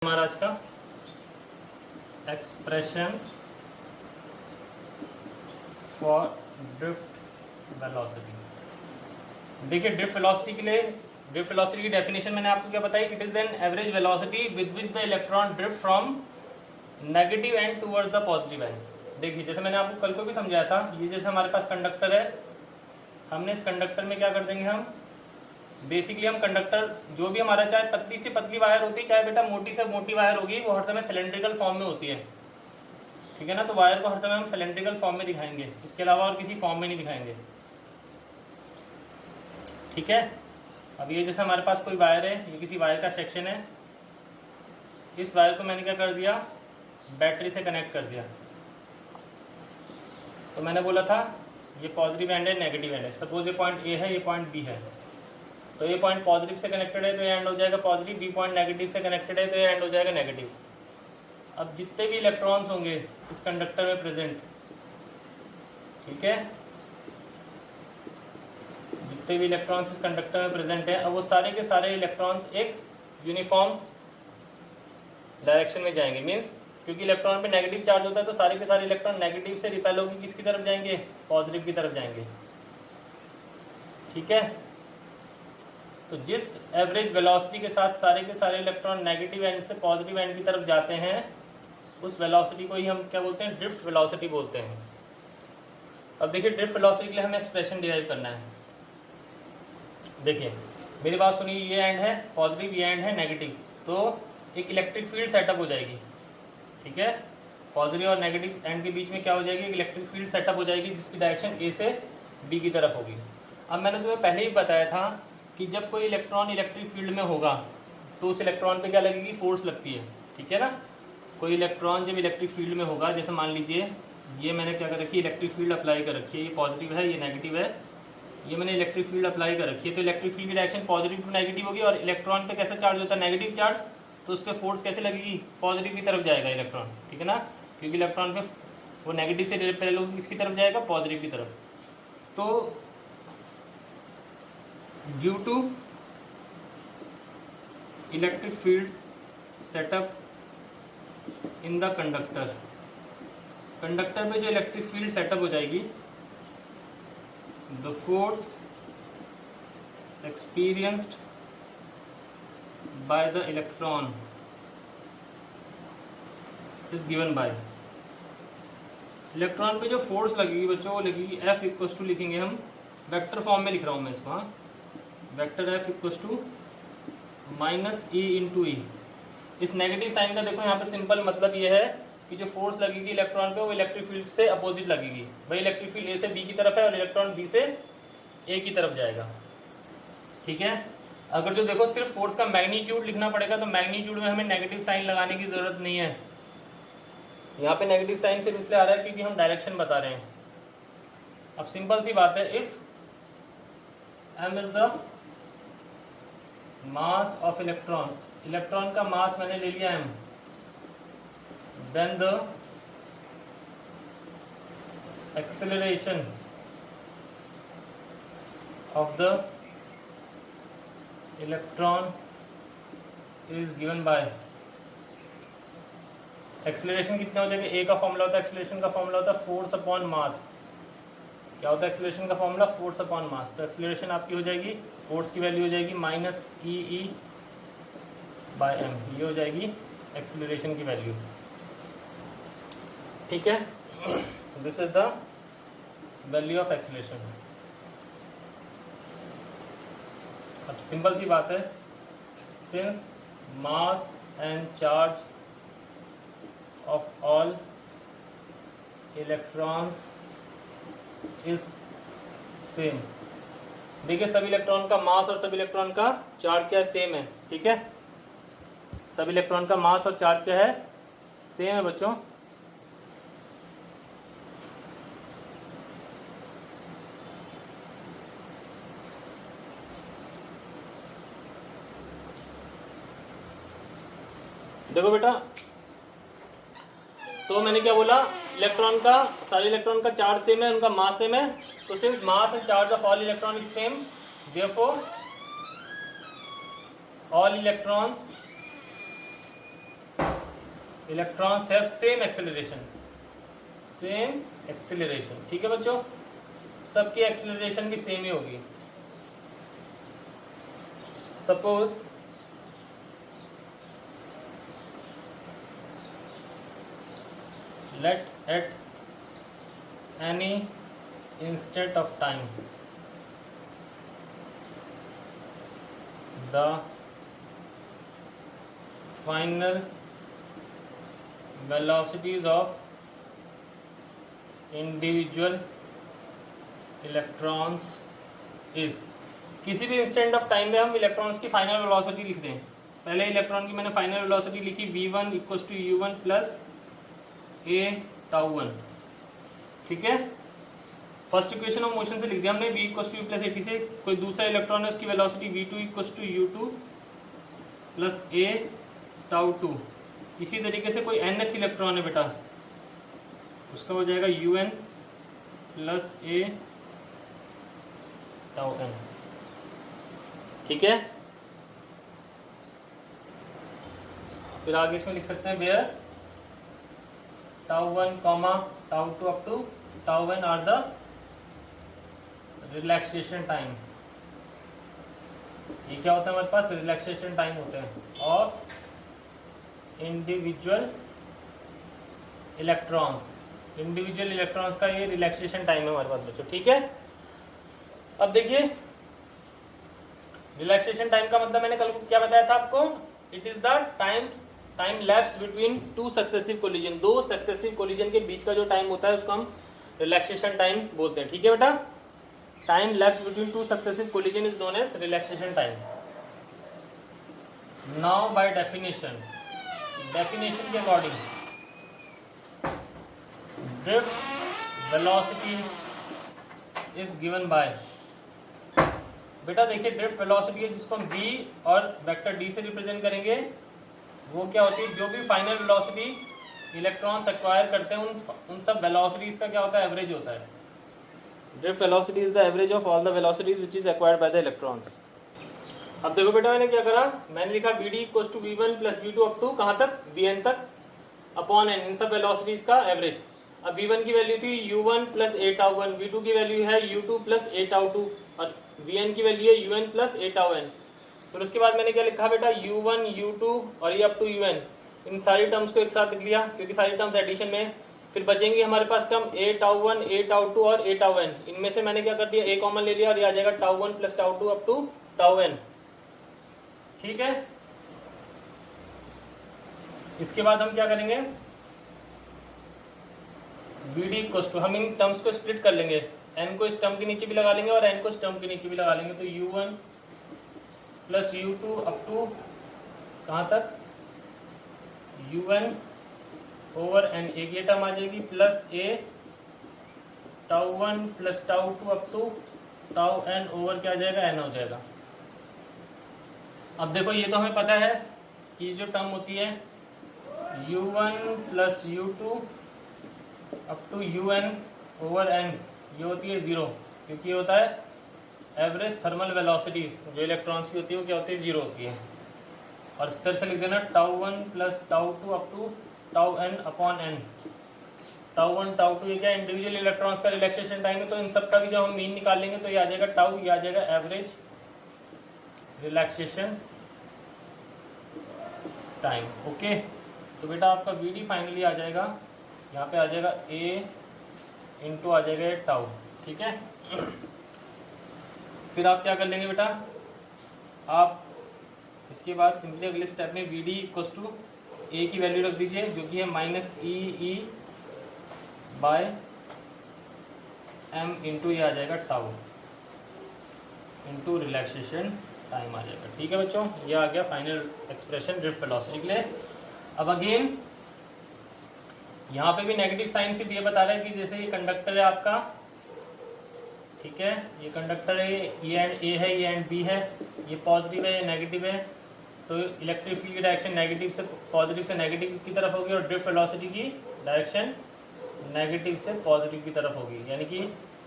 हमारा आज का एक्सप्रेशन फॉर ड्रिफ्ट वेलोसिटी। देखिए ड्रिफ्ट वेलोसिटी के लिए ड्रिफ्ट वेलोसिटी की डेफिनेशन मैंने आपको क्या बताई, it is an average velocity with which the electron drift from negative and towards the positive and. देखिए जैसे मैंने आपको कल को भी समझाया था, ये जैसे हमारे पास कंडक्टर है, हमने इस कंडक्टर में क्या कर देंगे, हम बेसिकली हम कंडक्टर जो भी हमारा चाहे पतली से पतली वायर होती है, चाहे बेटा मोटी से मोटी वायर होगी, वो हर समय सिलेंड्रिकल फॉर्म में होती है, ठीक है ना। तो वायर को हर समय हम सिलेंड्रिकल फॉर्म में दिखाएंगे, इसके अलावा और किसी फॉर्म में नहीं दिखाएंगे, ठीक है। अब ये जैसे हमारे पास कोई वायर है, ये किसी वायर का सेक्शन है, इस वायर को मैंने क्या कर दिया, बैटरी से कनेक्ट कर दिया। तो मैंने बोला था ये पॉजिटिव एंड है, नेगेटिव एंड है। सपोज ये पॉइंट ए है, ये पॉइंट बी है, तो ये पॉइंट पॉजिटिव से कनेक्टेड है तो ये एंड हो जाएगा पॉजिटिव, बी पॉइंट नेगेटिव से कनेक्टेड है तो ये एंड हो जाएगा नेगेटिव। अब जितने भी इलेक्ट्रॉन्स होंगे इस कंडक्टर में प्रेजेंट, ठीक है, जितने भी इलेक्ट्रॉन्स इस कंडक्टर में प्रेजेंट है, अब वो सारे के सारे इलेक्ट्रॉन्स एक यूनिफॉर्म डायरेक्शन में जाएंगे। मीन्स क्योंकि इलेक्ट्रॉन पे नेगेटिव चार्ज होता है तो सारे के सारे इलेक्ट्रॉन नेगेटिव से रिपेल होकर किसकी तरफ जाएंगे, पॉजिटिव की तरफ जाएंगे, ठीक है। तो जिस एवरेज वेलोसिटी के साथ सारे के सारे इलेक्ट्रॉन नेगेटिव एंड से पॉजिटिव एंड की तरफ जाते हैं, उस वेलोसिटी को ही हम क्या बोलते हैं, ड्रिफ्ट वेलोसिटी बोलते हैं। अब देखिए ड्रिफ्ट वेलोसिटी के लिए हमें एक्सप्रेशन डिराइव करना है। देखिए मेरी बात सुनिए, ये एंड है पॉजिटिव, ये एंड है नेगेटिव, तो एक इलेक्ट्रिक फील्ड सेटअप हो जाएगी, ठीक है। पॉजिटिव और नेगेटिव एंड के बीच में क्या हो जाएगी, एक इलेक्ट्रिक फील्ड सेटअप हो जाएगी जिसकी डायरेक्शन ए से बी की तरफ होगी। अब मैंने तुम्हें पहले ही बताया था कि जब कोई इलेक्ट्रॉन इलेक्ट्रिक फील्ड में होगा तो उस इलेक्ट्रॉन पे क्या लगेगी, फोर्स लगती है, ठीक है ना। कोई इलेक्ट्रॉन जब इलेक्ट्रिक फील्ड में होगा, जैसे मान लीजिए ये मैंने क्या कर रखी है, इलेक्ट्रिक फील्ड अप्लाई कर रखी है, ये पॉजिटिव है, ये नेगेटिव है, ये मैंने इलेक्ट्रिक फील्ड अप्लाई कर रखी है, तो इलेक्ट्रिक फील्ड की डायरेक्शन पॉजिटिव टू नेगेटिव होगी और इलेक्ट्रॉन पे कैसा चार्ज होता है, नेगेटिव चार्ज, तो उस पर फोर्स कैसे लगेगी, पॉजिटिव की तरफ जाएगा इलेक्ट्रॉन, ठीक है ना, क्योंकि इलेक्ट्रॉन पे वो नेगेटिव से रिपेल होकर किसकी तरफ जाएगा, पॉजिटिव की तरफ। तो due to electric field setup in the conductor, conductor पे जो इलेक्ट्रिक फील्ड सेटअप हो जाएगी, the force experienced by the electron is given by, electron पे जो फोर्स लगेगी बच्चों वो लगेगी F इक्वल टू, लिखेंगे हम वेक्टर फॉर्म में लिख रहा हूं मैं इसको, vector F equal to minus e into e. इस नेगेटिव साइन का देखो यहाँ पे सिंपल मतलब ये है कि जो फोर्स लगेगी इलेक्ट्रॉन पे वो इलेक्ट्रिक फील्ड से अपोजिट लगेगी। भाई इलेक्ट्रिक फील्ड ए से बी की तरफ है और इलेक्ट्रॉन बी से ए की तरफ जाएगा, ठीक है। अगर जो देखो सिर्फ फोर्स का मैग्नीट्यूड लिखना पड़ेगा तो मैग्नीट्यूड में हमें नेगेटिव साइन लगाने की जरूरत नहीं है। यहाँ पे नेगेटिव साइन सिर्फ इसलिए आ रहा है क्योंकि हम डायरेक्शन बता रहे हैं। अब सिंपल सी बात है, if m is the mass of electron, electron का मास मैंने ले लिया m, then the acceleration of the electron is given by, acceleration कितना हो जाएगा, ए का फॉर्मूला होता है, एक्सेलरेशन का फॉर्मूला होता है फोर्स अपॉन मास। क्या होता है एक्सेलरेशन का फॉर्मूला, फोर्स अपॉन मास। तो एक्सेलरेशन आपकी हो जाएगी, फोर्स की वैल्यू हो जाएगी माइनस ई बाय एम, ये हो जाएगी एक्सेलरेशन की वैल्यू, ठीक है। This is the value of acceleration. अब सिंपल सी बात है, since mass and charge of all electrons is same. देखिए सभी इलेक्ट्रॉन का मास और सभी इलेक्ट्रॉन का चार्ज क्या है, सेम है, ठीक है। सभी इलेक्ट्रॉन का मास और चार्ज क्या है, सेम है बच्चों। देखो बेटा, तो मैंने क्या बोला, इलेक्ट्रॉन का, सारे इलेक्ट्रॉन का चार्ज सेम है, उनका मास सेम है, तो since mass and charge of all electron is same, therefore all electrons electrons have same acceleration, same acceleration. ठीक है बच्चों, सबकी एक्सेलरेशन भी सेम ही होगी। Suppose let at any instant of time the final velocities of individual electrons is। किसी भी instant of time में हम इलेक्ट्रॉन्स की फाइनल वेलोसिटी लिख दें। पहले इलेक्ट्रॉन की मैंने फाइनल वेलोसिटी लिखी v1 equals to u1 plus a τ1। ठीक है, फर्स्ट इक्वेशन ऑफ मोशन से लिख दिया हमने v equals to u plus at से। कोई दूसरा इलेक्ट्रॉन है उसकी velocity v2 equals to u2 plus a τ2। इसी तरीके से कोई nth इलेक्ट्रॉन है बेटा, उसका हो जाएगा un प्लस a τn। ठीक है, फिर आगे इसमें लिख सकते हैं where τ1, τ2 up to τn are the relaxation time. ये क्या होता है हमारे पास, रिलैक्सेशन टाइम होते हैं of individual electrons. Individual electrons का ये रिलैक्सेशन टाइम है हमारे पास बच्चों। ठीक है, अब देखिए रिलैक्सेशन टाइम का मतलब मैंने कल क्या बताया था आपको, it is the time lapse between two successive collision. दो सक्सेसिव कोलिजन के बीच का जो टाइम होता है उसको हम रिलैक्सेशन टाइम बोलते हैं। ठीक है बेटा, time lapse between two successive collision is known as relaxation time. Now by definition के according drift velocity is given by, बेटा देखिए ड्रिफ्ट वेलोसिटी है जिसको हम v और वेक्टर d से रिप्रेजेंट करेंगे। वो क्या होती है, जो भी फाइनल वेलोसिटी इलेक्ट्रॉन्स एक्वायर करते हैं उन सब वेलोसिटीज का क्या होता है, एवरेज होता है। Drift velocity is the average of all the velocities which is acquired by the electrons. अब देखो बेटा मैंने क्या करा, मैंने लिखा vd equals to v1 plus v2 up to कहां तक, vn तक अपॉन n, इन सब वेलोसिटीज का एवरेज। अब v1 की वैल्यू थी u1 प्लस a τ1, v2 की वैल्यू है u2 प्लस a τ2 और vn की वैल्यू है un प्लस a τn। फिर उसके बाद मैंने क्या लिखा बेटा, u1 u2 और ये अप टू un, इन सारी टर्म्स को एक साथ लिख लिया क्योंकि सारी टर्म्स एडिशन में। फिर बचेंगे हमारे पास टर्म a τ1 a τ2 और a τn। इनमें से मैंने क्या कर दिया, a कॉमन ले लिया और ये आ जाएगा τ1 प्लस τ2 अप टू τn। ठीक है, इसके बाद हम क्या करेंगे, vd इक्वल्स टू, हम इन टर्म्स को स्प्लिट कर लेंगे, n को इस टर्म के नीचे भी लगा लेंगे और n को इस टर्म के नीचे भी लगा लेंगे। तो u1 plus u2 up to कहां तक, un ओवर n, एक ये टर्म आ जाएगी plus a τ1 plus τ2 up to τn over क्या आ जाएगा, n हो जाएगा। अब देखो ये तो हमें पता है कि जो टर्म होती है u1 plus u2 up to un over n, ये होती है 0, क्योंकि ये होता है एवरेज थर्मल वेलोसिटीज, जो इलेक्ट्रॉन्स की होती है वो क्या होती है, 0 होती है। और इस तरह से लिख देना τ1 plus τ2 up to τn upon n। τ1 τ2 ये क्या इंडिविजुअल इलेक्ट्रॉन्स का रिलैक्सेशन टाइम है, तो इन सब का भी जब हम मीन निकाल लेंगे तो ये आ जाएगा टाउ, ये आ जाएगा एवरेज रिलैक्सेशन टाइम। ओके, तो बेटा आपका vd फाइनली आ जाएगा, यहाँ पे आ जाएगा a इंटू आ जाएगा टाउ। ठीक है, फिर आप क्या कर लेंगे बेटा, आप इसके बाद सिंपली अगले स्टेप में vd इक्वल्स टू a की वैल्यू रख दीजिए जो कि है माइनस ई बाय m इंटू ये आ जाएगा टाउ इंटू रिलैक्सेशन टाइम आ जाएगा। ठीक है बच्चों, ये आ गया फाइनल एक्सप्रेशन ड्रिफ्ट वेलोसिटी के लिए। अब अगेन यहाँ पे भी नेगेटिव साइन से ये बता रहा है कि जैसे ये कंडक्टर है आपका, ठीक है, ये कंडक्टर है, ये एंड ए है, ये एंड बी है, ये पॉजिटिव है, ये नेगेटिव है, तो इलेक्ट्रिक फील्ड की डायरेक्शन नेगेटिव से पॉजिटिव से नेगेटिव की तरफ होगी और ड्रिफ्ट वेलोसिटी की डायरेक्शन नेगेटिव से पॉजिटिव की तरफ होगी, यानी कि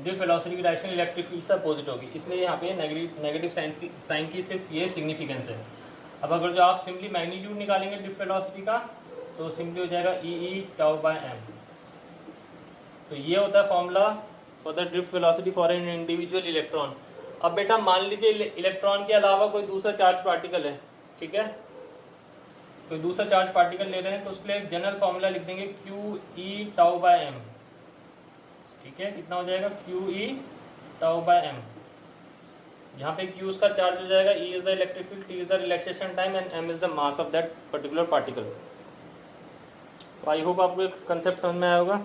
ड्रिफ्ट वेलोसिटी की डायरेक्शन इलेक्ट्रिक फील्ड से अपोजिट होगी। इसलिए यहाँ पे नेगेटिव साइन की सिर्फ ये सिग्निफिकेंस है। अब अगर जो आप सिंपली मैग्नीट्यूड निकालेंगे ड्रिफ्ट वेलोसिटी का, तो सिंपली हो जाएगा ई टाउ बाय एम। तो ये होता है formula for the drift velocity for an individual electron. अब बेटा मान लीजिए इलेक्ट्रॉन के अलावा कोई दूसरा चार्ज पार्टिकल है, ठीक है, कोई दूसरा चार्ज पार्टिकल ले रहे हैं, तो उसके लिए एक जनरल फॉर्मूला लिख देंगे q e tau by m. ठीक है, कितना हो जाएगा q e tau by m, जहाँ पे क्यू उसका चार्ज हो जाएगा, e is the electric field, t is the relaxation time and m is the mass of that particular particle. तो आई होप आपको एक कंसेप्ट समझ में आया होगा।